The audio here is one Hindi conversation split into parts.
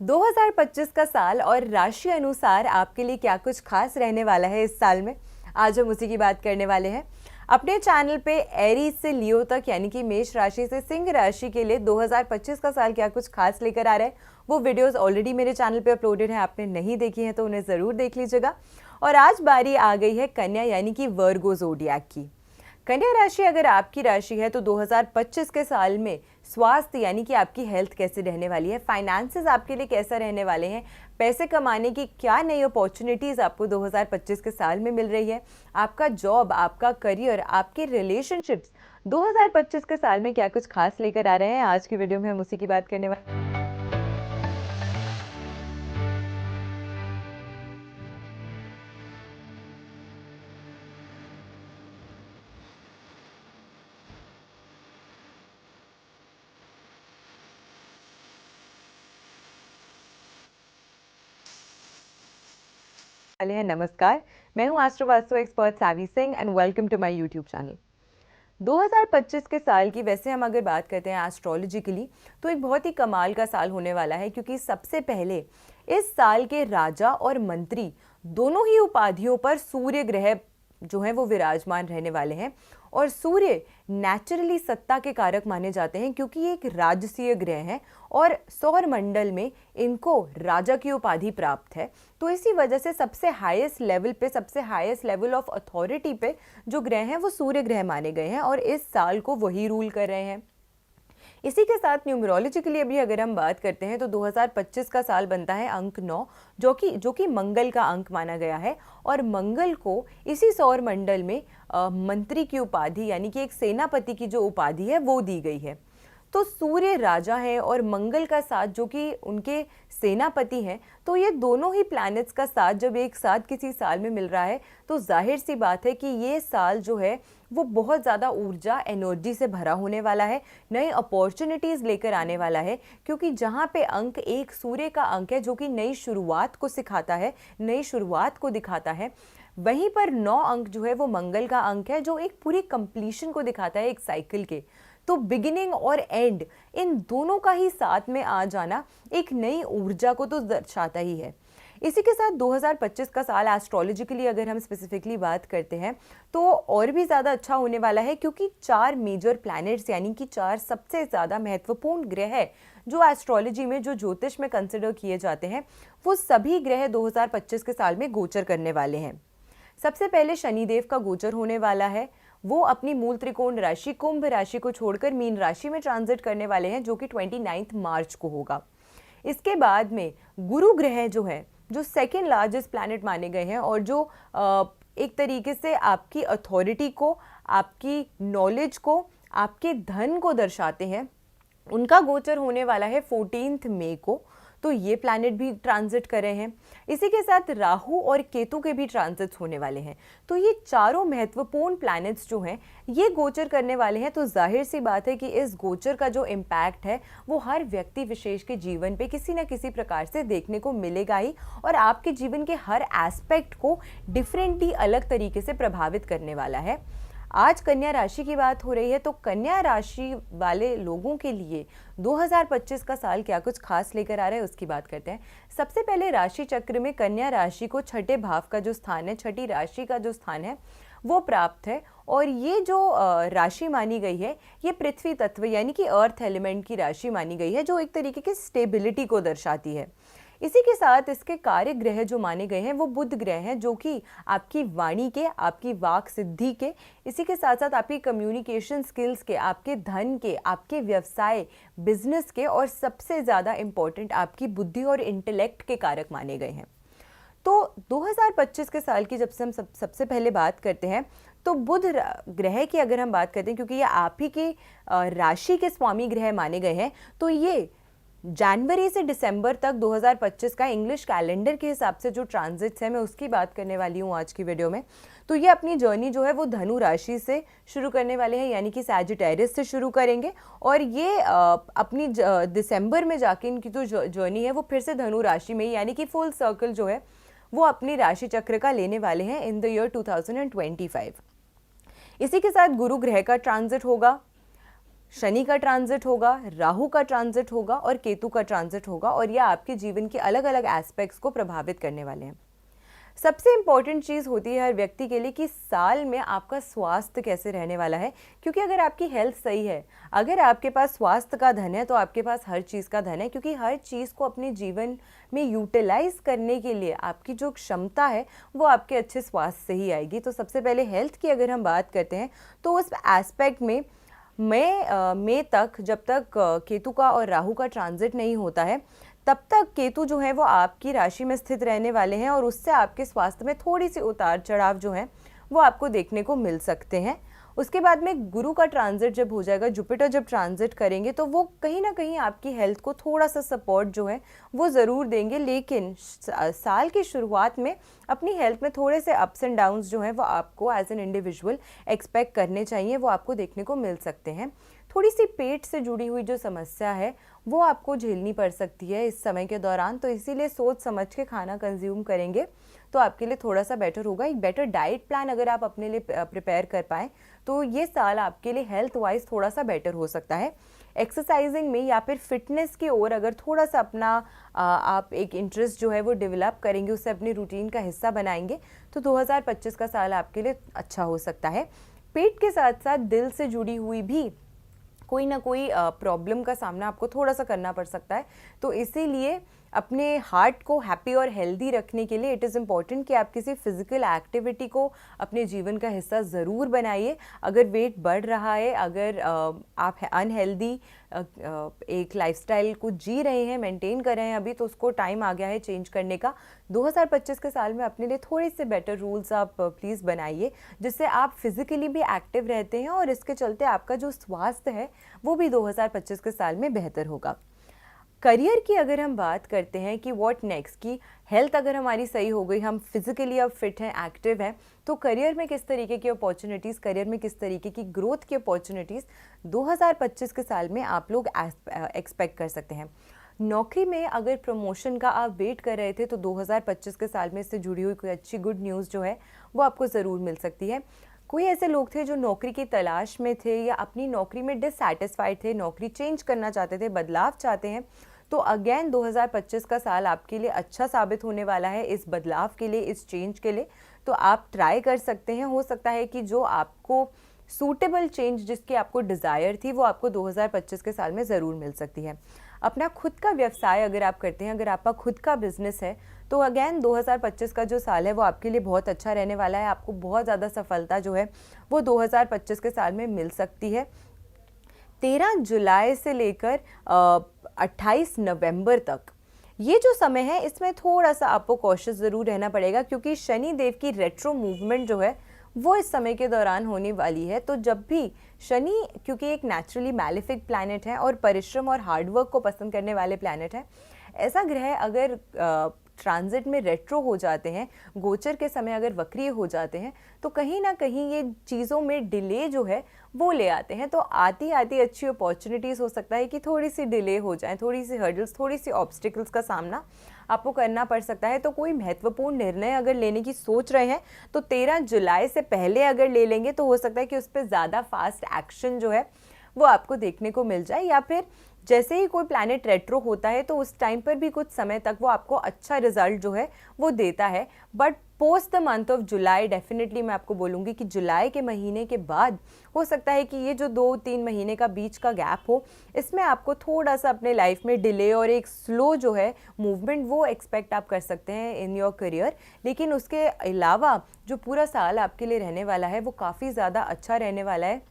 2025 का साल और राशि अनुसार आपके लिए क्या कुछ खास रहने वाला है इस साल में, आज हम उसी की बात करने वाले हैं। अपने चैनल पे एरीज से लियो तक यानी कि मेष राशि से सिंह राशि के लिए 2025 का साल क्या कुछ खास लेकर आ रहा है, वो वीडियोस ऑलरेडी मेरे चैनल पे अपलोडेड है। आपने नहीं देखी है तो उन्हें ज़रूर देख लीजिएगा। और आज बारी आ गई है कन्या यानी कि वर्गो ज़ोडिएक की। कन्या राशि अगर आपकी राशि है तो 2025 के साल में स्वास्थ्य यानी कि आपकी हेल्थ कैसे रहने वाली है, फाइनेंसेस आपके लिए कैसा रहने वाले हैं, पैसे कमाने की क्या नई अपॉर्चुनिटीज़ आपको 2025 के साल में मिल रही है, आपका जॉब, आपका करियर, आपके रिलेशनशिप्स 2025 के साल में क्या कुछ खास लेकर आ रहे हैं, आज की वीडियो में हम उसी की बात करने वाले हैं। नमस्कार, मैं हूं astro vastu expert Saavi Singh and welcome to my YouTube channel. 2025 के साल की वैसे हम अगर बात करते हैं एस्ट्रोलॉजिकली तो एक बहुत ही कमाल का साल होने वाला है, क्योंकि सबसे पहले इस साल के राजा और मंत्री दोनों ही उपाधियों पर सूर्य ग्रह जो है वो विराजमान रहने वाले हैं। और सूर्य नेचुरली सत्ता के कारक माने जाते हैं, क्योंकि ये एक राजसीय ग्रह है और सौर मंडल में इनको राजा की उपाधि प्राप्त है। तो इसी वजह से सबसे हाईएस्ट लेवल पे, सबसे हाईएस्ट लेवल ऑफ अथॉरिटी पे जो ग्रह हैं वो सूर्य ग्रह माने गए हैं और इस साल को वही रूल कर रहे हैं। इसी के साथ न्यूमरोलॉजी के लिए भी अगर हम बात करते हैं तो 2025 का साल बनता है अंक 9, जो कि मंगल का अंक माना गया है। और मंगल को इसी सौर मंडल में मंत्री की उपाधि यानी कि एक सेनापति की जो उपाधि है वो दी गई है। तो सूर्य राजा है और मंगल का साथ जो कि उनके सेनापति हैं, तो ये दोनों ही प्लैनेट्स का साथ जब एक साथ किसी साल में मिल रहा है तो जाहिर सी बात है कि ये साल जो है वो बहुत ज़्यादा ऊर्जा, एनर्जी से भरा होने वाला है, नई अपॉर्चुनिटीज़ लेकर आने वाला है। क्योंकि जहाँ पे अंक एक सूर्य का अंक है जो कि नई शुरुआत को सिखाता है, नई शुरुआत को दिखाता है, वहीं पर 9 अंक जो है वो मंगल का अंक है जो एक पूरी कंप्लीशन को दिखाता है एक साइकिल के। तो बिगिनिंग और एंड इन दोनों का ही साथ में आ जाना एक नई ऊर्जा को तो दर्शाता ही है। इसी के साथ 2025 का साल एस्ट्रोलॉजिकली अगर हम स्पेसिफिकली बात करते हैं तो और भी ज़्यादा अच्छा होने वाला है, क्योंकि 4 मेजर प्लैनेट्स यानी कि 4 सबसे ज़्यादा महत्वपूर्ण ग्रह है जो एस्ट्रोलॉजी में, जो ज्योतिष में कंसिडर किए जाते हैं, वो सभी ग्रह 2025 के साल में गोचर करने वाले हैं। सबसे पहले शनिदेव का गोचर होने वाला है। वो अपनी मूल त्रिकोण राशि कुंभ राशि को छोड़कर मीन राशि में ट्रांजिट करने वाले हैं, जो कि 29 मार्च को होगा। इसके बाद में गुरु ग्रह जो है, जो सेकेंड लार्जेस्ट प्लैनेट माने गए हैं और जो एक तरीके से आपकी अथॉरिटी को, आपकी नॉलेज को, आपके धन को दर्शाते हैं, उनका गोचर होने वाला है 14 मई को। तो ये प्लैनेट भी ट्रांजिट कर रहे हैं। इसी के साथ राहु और केतु के भी ट्रांजिट्स होने वाले हैं। तो ये चारों महत्वपूर्ण प्लैनेट्स जो हैं ये गोचर करने वाले हैं। तो जाहिर सी बात है कि इस गोचर का जो इम्पैक्ट है वो हर व्यक्ति विशेष के जीवन पे किसी न किसी प्रकार से देखने को मिलेगा ही, और आपके जीवन के हर एस्पेक्ट को डिफरेंटली, अलग तरीके से प्रभावित करने वाला है। आज कन्या राशि की बात हो रही है, तो कन्या राशि वाले लोगों के लिए 2025 का साल क्या कुछ खास लेकर आ रहा है उसकी बात करते हैं। सबसे पहले राशि चक्र में कन्या राशि को छठे भाव का जो स्थान है, छठी राशि का जो स्थान है वो प्राप्त है। और ये जो राशि मानी गई है ये पृथ्वी तत्व यानी कि अर्थ एलिमेंट की राशि मानी गई है, जो एक तरीके की स्टेबिलिटी को दर्शाती है। इसी के साथ इसके कार्य ग्रह जो माने गए हैं वो बुध ग्रह हैं, जो कि आपकी वाणी के, आपकी वाक सिद्धि के, इसी के साथ साथ आपकी कम्युनिकेशन स्किल्स के, आपके धन के, आपके व्यवसाय, बिजनेस के, और सबसे ज़्यादा इम्पोर्टेंट आपकी बुद्धि और इंटेलेक्ट के कारक माने गए हैं। तो 2025 के साल की जब से हम सबसे पहले बात करते हैं तो बुध ग्रह की अगर हम बात करते हैं, क्योंकि ये आप ही के राशि के स्वामी ग्रह माने गए हैं, तो ये जनवरी से दिसंबर तक 2025 का इंग्लिश कैलेंडर के हिसाब से जो ट्रांजिट्स है मैं उसकी बात करने वाली हूँ आज की वीडियो में। तो ये अपनी जर्नी जो है वो धनु राशि से शुरू करने वाले हैं, यानी कि सैजिटेरियस से शुरू करेंगे, और ये अपनी दिसंबर में जाके इनकी जो जर्नी है वो फिर से धनु राशि में, यानी कि फुल सर्कल जो है वो अपनी राशि चक्र का लेने वाले हैं इन द ईयर 2025। इसी के साथ गुरु ग्रह का ट्रांजिट होगा। शनि का ट्रांजिट होगा, राहु का ट्रांजिट होगा और केतु का ट्रांजिट होगा, और यह आपके जीवन के अलग अलग एस्पेक्ट्स को प्रभावित करने वाले हैं। सबसे इम्पॉर्टेंट चीज़ होती है हर व्यक्ति के लिए कि साल में आपका स्वास्थ्य कैसे रहने वाला है, क्योंकि अगर आपकी हेल्थ सही है, अगर आपके पास स्वास्थ्य का धन है, तो आपके पास हर चीज़ का धन है, क्योंकि हर चीज़ को अपने जीवन में यूटिलाइज करने के लिए आपकी जो क्षमता है वो आपके अच्छे स्वास्थ्य से ही आएगी। तो सबसे पहले हेल्थ की अगर हम बात करते हैं तो उस एस्पेक्ट में मई तक, जब तक केतु का और राहु का ट्रांजिट नहीं होता है, तब तक केतु जो है वो आपकी राशि में स्थित रहने वाले हैं, और उससे आपके स्वास्थ्य में थोड़ी सी उतार चढ़ाव जो है वो आपको देखने को मिल सकते हैं। उसके बाद में गुरु का ट्रांजिट जब हो जाएगा, जुपिटर जब ट्रांजिट करेंगे, तो वो कहीं ना कहीं आपकी हेल्थ को थोड़ा सा सपोर्ट जो है वो ज़रूर देंगे, लेकिन साल की शुरुआत में अपनी हेल्थ में थोड़े से अप्स एंड डाउन्स जो हैं वो आपको एज एन इंडिविजुअल एक्सपेक्ट करने चाहिए, वो आपको देखने को मिल सकते हैं। थोड़ी सी पेट से जुड़ी हुई जो समस्या है वो आपको झेलनी पड़ सकती है इस समय के दौरान, तो इसीलिए सोच समझ के खाना कंज्यूम करेंगे तो आपके लिए थोड़ा सा बेटर होगा। एक बेटर डाइट प्लान अगर आप अपने लिए प्रिपेयर कर पाएँ तो ये साल आपके लिए हेल्थ वाइज थोड़ा सा बेटर हो सकता है। एक्सरसाइजिंग में या फिर फिटनेस की ओर अगर थोड़ा सा अपना आप एक इंटरेस्ट जो है वो डेवलप करेंगे, उससे अपनी रूटीन का हिस्सा बनाएंगे, तो 2025 का साल आपके लिए अच्छा हो सकता है। पेट के साथ साथ दिल से जुड़ी हुई भी कोई ना कोई प्रॉब्लम का सामना आपको थोड़ा सा करना पड़ सकता है, तो इसीलिए अपने हार्ट को हैप्पी और हेल्दी रखने के लिए इट इज़ इम्पॉर्टेंट कि आप किसी फिजिकल एक्टिविटी को अपने जीवन का हिस्सा ज़रूर बनाइए। अगर वेट बढ़ रहा है, अगर आप अनहेल्दी एक लाइफस्टाइल को जी रहे हैं, मेंटेन कर रहे हैं अभी, तो उसको टाइम आ गया है चेंज करने का। 2025 के साल में अपने लिए थोड़े से बेटर रूल्स आप प्लीज़ बनाइए, जिससे आप फिजिकली भी एक्टिव रहते हैं, और इसके चलते आपका जो स्वास्थ्य है वो भी 2025 के साल में बेहतर होगा। करियर की अगर हम बात करते हैं कि व्हाट नेक्स्ट, की हेल्थ अगर हमारी सही हो गई, हम फिजिकली अब फिट हैं, एक्टिव हैं, तो करियर में किस तरीके की अपॉर्चुनिटीज़, करियर में किस तरीके की ग्रोथ की अपॉर्चुनिटीज़ 2025 के साल में आप लोग एक्सपेक्ट कर सकते हैं। नौकरी में अगर प्रमोशन का आप वेट कर रहे थे तो 2025 के साल में इससे जुड़ी हुई कोई अच्छी गुड न्यूज़ जो है वो आपको ज़रूर मिल सकती है। कोई ऐसे लोग थे जो नौकरी की तलाश में थे या अपनी नौकरी में डिससैटिस्फाइड थे, नौकरी चेंज करना चाहते थे, बदलाव चाहते हैं, तो अगेन 2025 का साल आपके लिए अच्छा साबित होने वाला है इस बदलाव के लिए, इस चेंज के लिए। तो आप ट्राई कर सकते हैं, हो सकता है कि जो आपको सूटेबल चेंज जिसकी आपको डिज़ायर थी वो आपको 2025 के साल में ज़रूर मिल सकती है। अपना खुद का व्यवसाय अगर आप करते हैं, अगर आपका खुद का बिजनेस है, तो अगेन 2025 का जो साल है वो आपके लिए बहुत अच्छा रहने वाला है। आपको बहुत ज़्यादा सफलता जो है वो 2025 के साल में मिल सकती है। 13 जुलाई से लेकर 28 नवंबर तक ये जो समय है इसमें थोड़ा सा आपको कॉशियस ज़रूर रहना पड़ेगा, क्योंकि शनि देव की रेट्रो मूवमेंट जो है वो इस समय के दौरान होने वाली है। तो जब भी शनि, क्योंकि एक नेचुरली मैलेफिक प्लैनेट है और परिश्रम और हार्डवर्क को पसंद करने वाले प्लैनेट है, ऐसा ग्रह अगर ट्रांजिट में रेट्रो हो जाते हैं, गोचर के समय अगर वक्रीय हो जाते हैं, तो कहीं ना कहीं ये चीज़ों में डिले जो है वो ले आते हैं। तो आती आती अच्छी अपॉर्चुनिटीज़ हो सकता है कि थोड़ी सी डिले हो जाए, थोड़ी सी हर्डल्स, थोड़ी सी ऑब्स्टिकल्स का सामना आपको करना पड़ सकता है। तो कोई महत्वपूर्ण निर्णय अगर लेने की सोच रहे हैं तो 13 जुलाई से पहले अगर ले लेंगे तो हो सकता है कि उस पर ज़्यादा फास्ट एक्शन जो है वो आपको देखने को मिल जाए, या फिर जैसे ही कोई प्लैनेट रेट्रो होता है तो उस टाइम पर भी कुछ समय तक वो आपको अच्छा रिजल्ट जो है वो देता है। But post the month of July definitely मैं आपको बोलूँगी कि जुलाई के महीने के बाद हो सकता है कि ये जो 2-3 महीने का बीच का गैप हो, इसमें आपको थोड़ा सा अपने लाइफ में डिले और एक स्लो जो है मूवमेंट वो एक्सपेक्ट आप कर सकते हैं इन योर करियर। लेकिन उसके अलावा जो पूरा साल आपके लिए रहने वाला है वो काफ़ी ज़्यादा अच्छा रहने वाला है,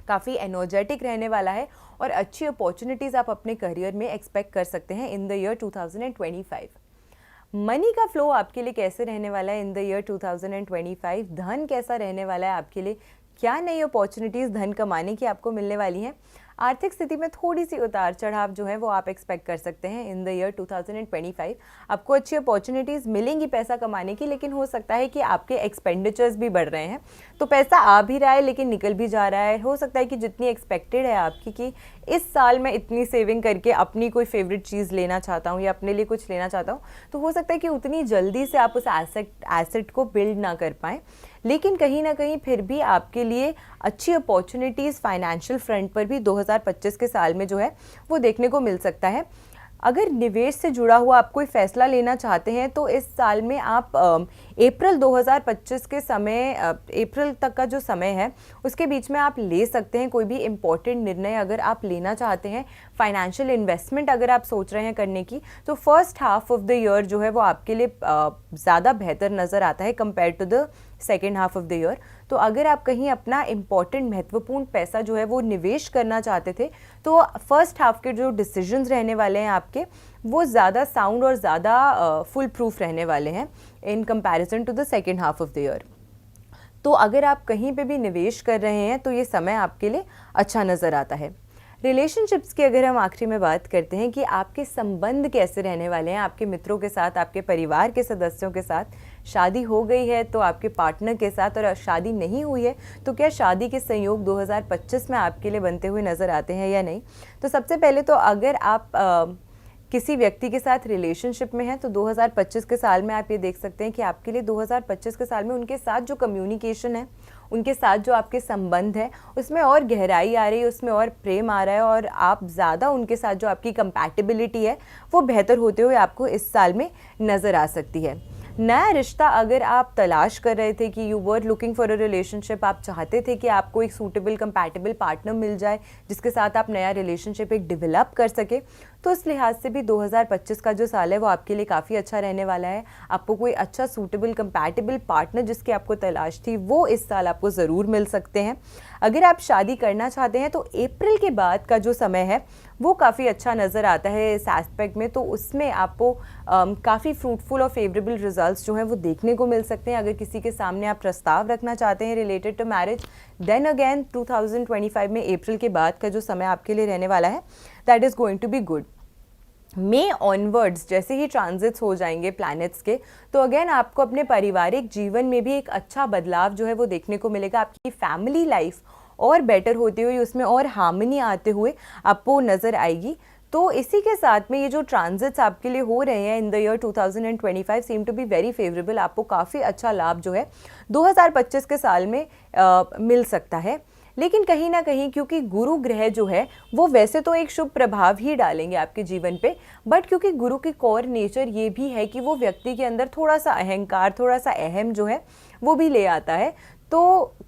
काफ़ी एनर्जेटिक रहने वाला है, और अच्छी अपॉर्चुनिटीज़ आप अपने करियर में एक्सपेक्ट कर सकते हैं इन द ईयर 2025। मनी का फ्लो आपके लिए कैसे रहने वाला है इन द ईयर 2025? धन कैसा रहने वाला है आपके लिए? क्या नई अपॉर्चुनिटीज़ धन कमाने की आपको मिलने वाली हैं? आर्थिक स्थिति में थोड़ी सी उतार चढ़ाव जो है वो आप एक्सपेक्ट कर सकते हैं इन द ईयर 2025। आपको अच्छी अपॉर्चुनिटीज़ मिलेंगी पैसा कमाने की, लेकिन हो सकता है कि आपके एक्सपेंडिचर्स भी बढ़ रहे हैं, तो पैसा आ भी रहा है लेकिन निकल भी जा रहा है। हो सकता है कि जितनी एक्सपेक्टेड है आपकी कि इस साल मैं इतनी सेविंग करके अपनी कोई फेवरेट चीज़ लेना चाहता हूँ या अपने लिए कुछ लेना चाहता हूँ, तो हो सकता है कि उतनी जल्दी से आप उस एसेट को बिल्ड ना कर पाएँ। लेकिन कहीं ना कहीं फिर भी आपके लिए अच्छी अपॉर्चुनिटीज़ फाइनेंशियल फ्रंट पर भी 2025 के साल में जो है वो देखने को मिल सकता है। अगर निवेश से जुड़ा हुआ आप कोई फैसला लेना चाहते हैं तो इस साल में आप अप्रैल 2025 के समय, अप्रैल तक का जो समय है उसके बीच में आप ले सकते हैं कोई भी इम्पोर्टेंट निर्णय अगर आप लेना चाहते हैं। फाइनेंशियल इन्वेस्टमेंट अगर आप सोच रहे हैं करने की, तो first half of the year जो है वो आपके लिए ज़्यादा बेहतर नज़र आता है compare to the second half of the year. तो अगर आप कहीं अपना इम्पॉर्टेंट महत्वपूर्ण पैसा जो है वो निवेश करना चाहते थे, तो फर्स्ट हाफ के जो डिसीजंस रहने वाले हैं आपके, वो ज़्यादा साउंड और ज़्यादा फुल प्रूफ रहने वाले हैं in comparison to the second half of the year. तो अगर आप कहीं पे भी निवेश कर रहे हैं तो ये समय आपके लिए अच्छा नज़र आता है। रिलेशनशिप्स की अगर हम आखिरी में बात करते हैं कि आपके संबंध कैसे रहने वाले हैं आपके मित्रों के साथ, आपके परिवार के सदस्यों के साथ, शादी हो गई है तो आपके पार्टनर के साथ, और शादी नहीं हुई है तो क्या शादी के संयोग 2025 में आपके लिए बनते हुए नज़र आते हैं या नहीं। तो सबसे पहले तो अगर आप किसी व्यक्ति के साथ रिलेशनशिप में हैं तो 2025 के साल में आप ये देख सकते हैं कि आपके लिए 2025 के साल में उनके साथ जो कम्युनिकेशन है, उनके साथ जो आपके संबंध है, उसमें और गहराई आ रही है, उसमें और प्रेम आ रहा है, और आप ज़्यादा उनके साथ जो आपकी कंपैटिबिलिटी है वो बेहतर होते हुए आपको इस साल में नज़र आ सकती है। नया रिश्ता अगर आप तलाश कर रहे थे कि you were looking for a relationship, आप चाहते थे कि आपको एक सूटेबल कंपैटिबल पार्टनर मिल जाए जिसके साथ आप नया रिलेशनशिप एक डेवलप कर सके, तो उस लिहाज से भी 2025 का जो साल है वो आपके लिए काफ़ी अच्छा रहने वाला है। आपको कोई अच्छा सूटेबल कंपैटिबल पार्टनर जिसकी आपको तलाश थी वो इस साल आपको ज़रूर मिल सकते हैं। अगर आप शादी करना चाहते हैं तो अप्रैल के बाद का जो समय है वो काफ़ी अच्छा नज़र आता है इस एस्पेक्ट में, तो उसमें आपको काफ़ी फ्रूटफुल और फेवरेबल रिजल्ट्स जो हैं वो देखने को मिल सकते हैं। अगर किसी के सामने आप प्रस्ताव रखना चाहते हैं related to marriage, then again 2025 में अप्रैल के बाद का जो समय आपके लिए रहने वाला है that is going to be good. May onwards जैसे ही ट्रांजिट्स हो जाएंगे प्लैनेट्स के, तो अगेन आपको अपने पारिवारिक जीवन में भी एक अच्छा बदलाव जो है वो देखने को मिलेगा। आपकी फैमिली लाइफ और बेटर होती हुई, उसमें और हार्मनी आते हुए आपको नज़र आएगी। तो इसी के साथ में ये जो ट्रांजिट्स आपके लिए हो रहे हैं in the year 2025 seem to be very favourable. आपको काफ़ी अच्छा लाभ जो है 2025 के साल में मिल सकता है। लेकिन कहीं ना कहीं क्योंकि गुरु ग्रह जो है वो वैसे तो एक शुभ प्रभाव ही डालेंगे आपके जीवन पे, बट क्योंकि गुरु की कोर नेचर ये भी है कि वो व्यक्ति के अंदर थोड़ा सा अहंकार, थोड़ा सा अहम जो है वो भी ले आता है। तो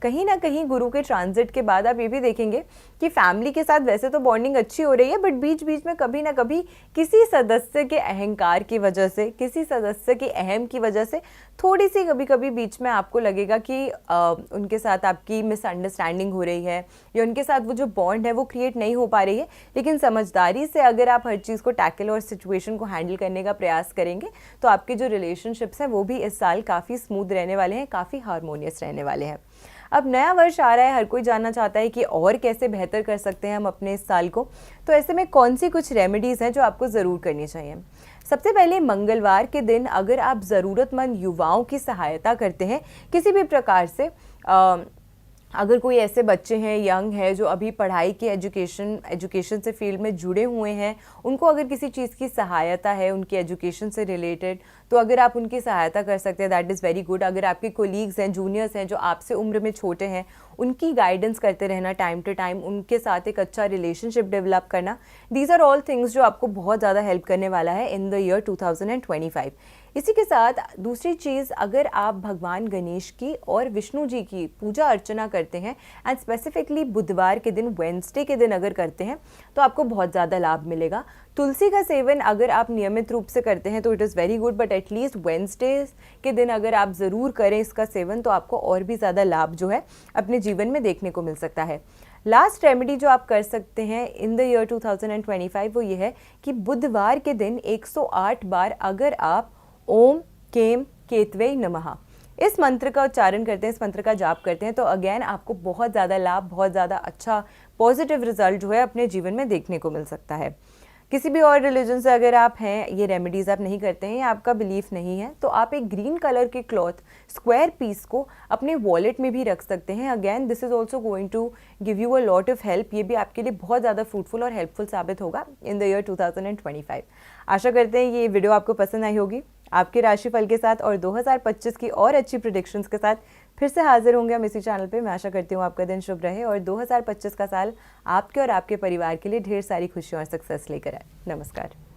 कहीं ना कहीं गुरु के ट्रांजिट के बाद आप ये भी देखेंगे कि फैमिली के साथ वैसे तो बॉन्डिंग अच्छी हो रही है, बट बीच बीच में कभी ना कभी किसी सदस्य के अहंकार की वजह से, किसी सदस्य के अहम की वजह से थोड़ी सी कभी कभी बीच में आपको लगेगा कि उनके साथ आपकी मिसअंडरस्टैंडिंग हो रही है या उनके साथ वो जो बॉन्ड है वो क्रिएट नहीं हो पा रही है। लेकिन समझदारी से अगर आप हर चीज़ को टैकल और सिचुएशन को हैंडल करने का प्रयास करेंगे तो आपके जो रिलेशनशिप्स हैं वो भी इस साल काफ़ी स्मूथ रहने वाले हैं, काफ़ी हारमोनियस रहने वाले हैं। अब नया वर्ष आ रहा है, हर कोई जानना चाहता है कि और कैसे बेहतर कर सकते हैं हम अपने इस साल को। तो ऐसे में कौन सी कुछ रेमेडीज़ हैं जो आपको ज़रूर करनी चाहिए। सबसे पहले मंगलवार के दिन अगर आप ज़रूरतमंद युवाओं की सहायता करते हैं किसी भी प्रकार से, अगर कोई ऐसे बच्चे हैं, यंग है जो अभी पढ़ाई के एजुकेशन से फील्ड में जुड़े हुए हैं, उनको अगर किसी चीज़ की सहायता है उनकी एजुकेशन से रिलेटेड, तो अगर आप उनकी सहायता कर सकते हैं दैट इज़ वेरी गुड। अगर आपके कोलीग्स हैं, जूनियर्स हैं जो आपसे उम्र में छोटे हैं, उनकी गाइडेंस करते रहना टाइम टू टाइम, उनके साथ एक अच्छा रिलेशनशिप डेवलप करना, दीज आर ऑल थिंग्स जो आपको बहुत ज़्यादा हेल्प करने वाला है इन द ईयर 2025। इसी के साथ दूसरी चीज़, अगर आप भगवान गणेश की और विष्णु जी की पूजा अर्चना करते हैं एंड स्पेसिफिकली बुधवार के दिन, वेडनेसडे के दिन अगर करते हैं तो आपको बहुत ज़्यादा लाभ मिलेगा। तुलसी का सेवन अगर आप नियमित रूप से करते हैं तो it is very good, but at least Wednesday के दिन अगर आप ज़रूर करें इसका सेवन तो आपको और भी ज़्यादा लाभ जो है अपने जीवन में देखने को मिल सकता है। लास्ट रेमेडी जो आप कर सकते हैं इन द ईयर 2025 वो ये है कि बुधवार के दिन 108 बार अगर आप ओम केम केतवे नमः इस मंत्र का उच्चारण करते हैं, इस मंत्र का जाप करते हैं, तो अगेन आपको बहुत ज़्यादा लाभ, बहुत ज़्यादा अच्छा पॉजिटिव रिजल्ट जो है अपने जीवन में देखने को मिल सकता है। किसी भी और रिलीजन से अगर आप हैं, ये रेमेडीज़ आप नहीं करते हैं या आपका बिलीफ नहीं है, तो आप एक ग्रीन कलर के क्लॉथ स्क्वायर पीस को अपने वॉलेट में भी रख सकते हैं। Again this is also going to give you a lot of help. ये भी आपके लिए बहुत ज़्यादा फ्रूटफुल और हेल्पफुल साबित होगा इन द ईयर 2025। आशा करते हैं ये वीडियो आपको पसंद आई होगी। आपके राशिफल के साथ और 2025 की और अच्छी प्रेडिक्शंस के साथ फिर से हाजिर होंगे हम इसी चैनल पे। मैं आशा करती हूँ आपका दिन शुभ रहे और 2025 का साल आपके और आपके परिवार के लिए ढेर सारी खुशियाँ और सक्सेस लेकर आए। नमस्कार।